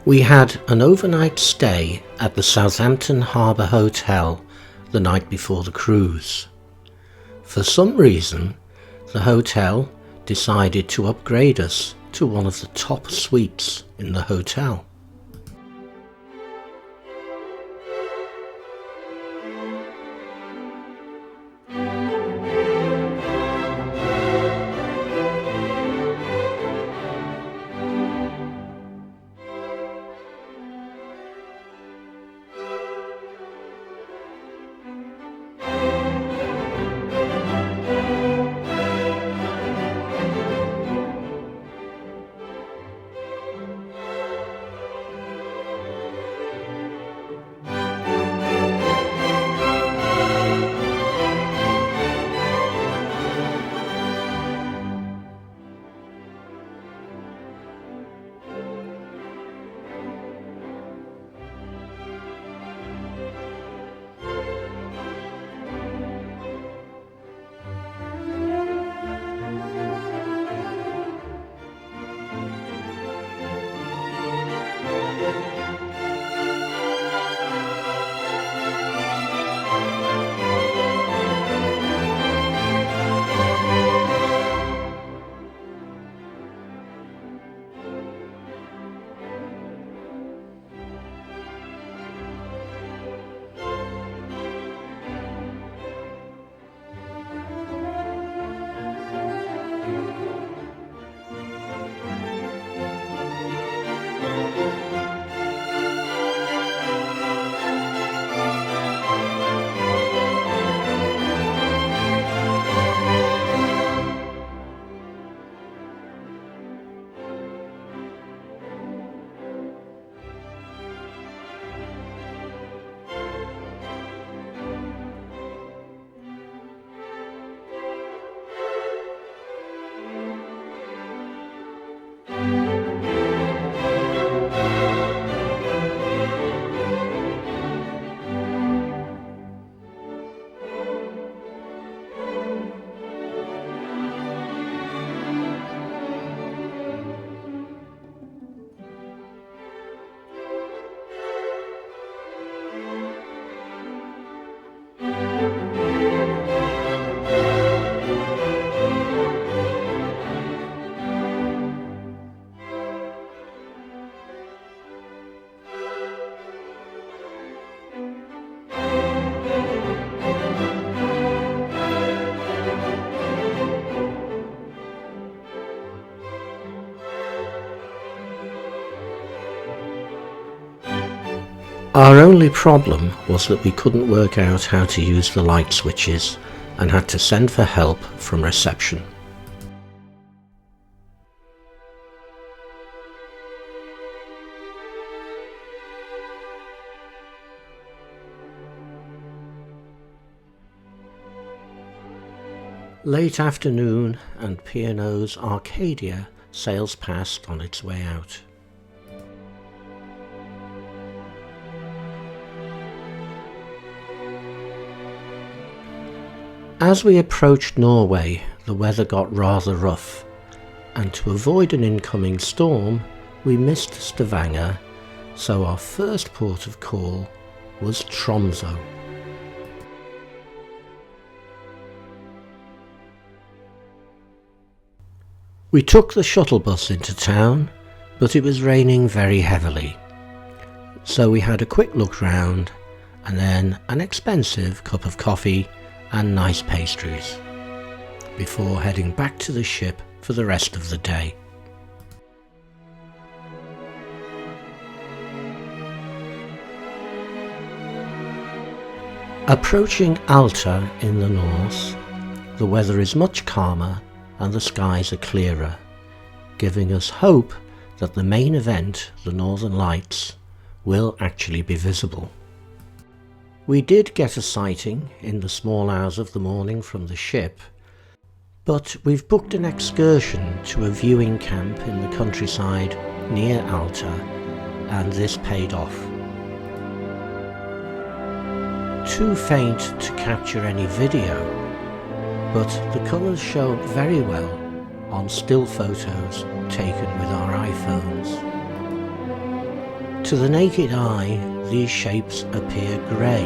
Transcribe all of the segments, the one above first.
We had an overnight stay at the Southampton Harbour Hotel the night before the cruise. For some reason, the hotel decided to upgrade us to one of the top suites in the hotel. Our only problem was that we couldn't work out how to use the light switches and had to send for help from reception. Late afternoon and P&O's Arcadia sails past on its way out. As we approached Norway, the weather got rather rough, and to avoid an incoming storm, we missed Stavanger, so our first port of call was Tromsø. We took the shuttle bus into town, but it was raining very heavily, so we had a quick look round and then an expensive cup of coffee and nice pastries, before heading back to the ship for the rest of the day. Approaching Alta in the north, the weather is much calmer and the skies are clearer, giving us hope that the main event, the Northern Lights, will actually be visible. We did get a sighting in the small hours of the morning from the ship, but we've booked an excursion to a viewing camp in the countryside near Alta, and this paid off. Too faint to capture any video, but the colours show very well on still photos taken with our iPhones. To the naked eye, these shapes appear grey.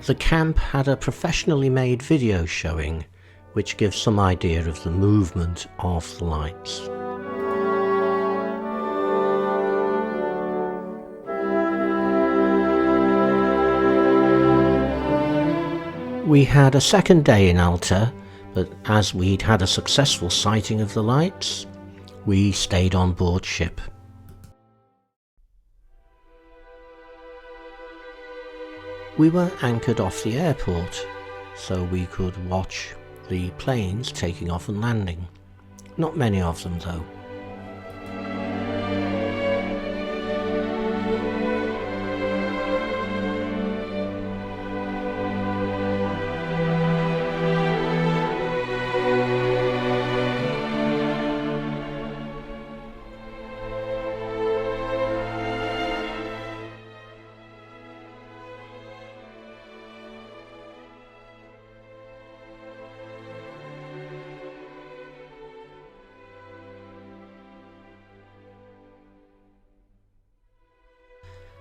The camp had a professionally made video showing, which gives some idea of the movement of the lights. We had a second day in Alta, but as we'd had a successful sighting of the lights, we stayed on board ship. We were anchored off the airport, so we could watch the planes taking off and landing. Not many of them though.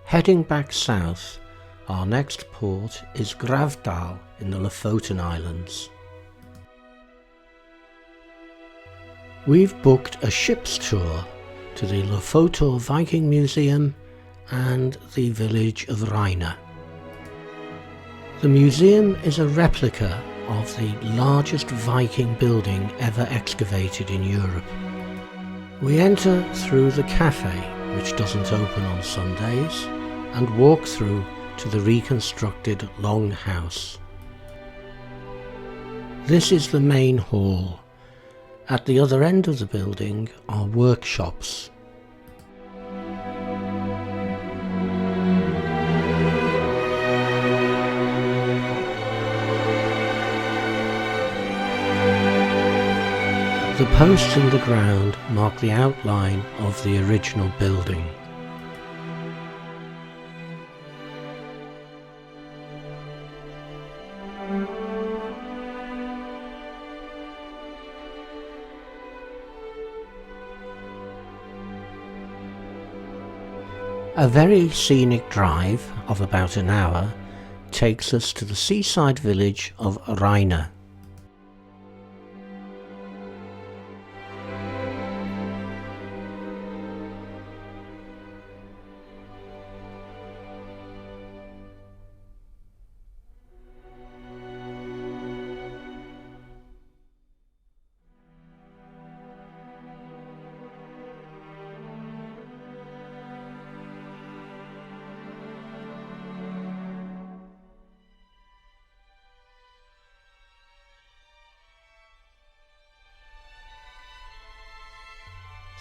Heading back south, our next port is Gravdal in the Lofoten Islands. We've booked a ship's tour to the Lofoten Viking Museum and the village of Reine. The museum is a replica of the largest Viking building ever excavated in Europe. We enter through the cafe, which doesn't open on Sundays, and walk through to the reconstructed Long House. This is the main hall. At the other end of the building are workshops. The posts in the ground mark the outline of the original building. A very scenic drive of about an hour takes us to the seaside village of Reine.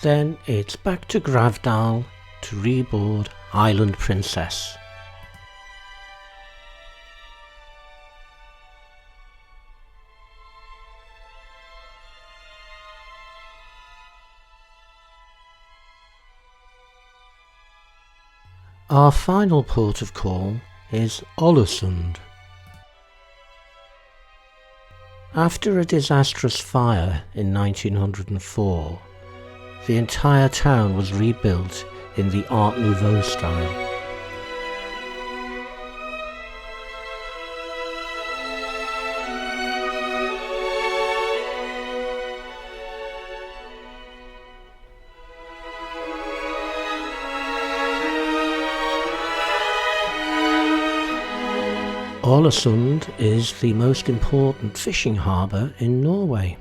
Then it's back to Gravdal to reboard Island Princess. Our final port of call is Ålesund. After a disastrous fire in 1904, the entire town was rebuilt in the Art Nouveau style. Ålesund is the most important fishing harbour in Norway.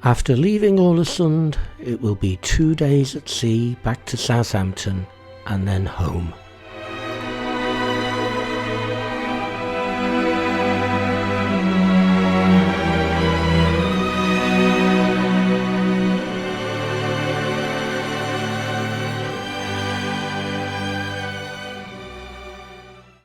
After leaving Ålesund, it will be 2 days at sea back to Southampton and then home.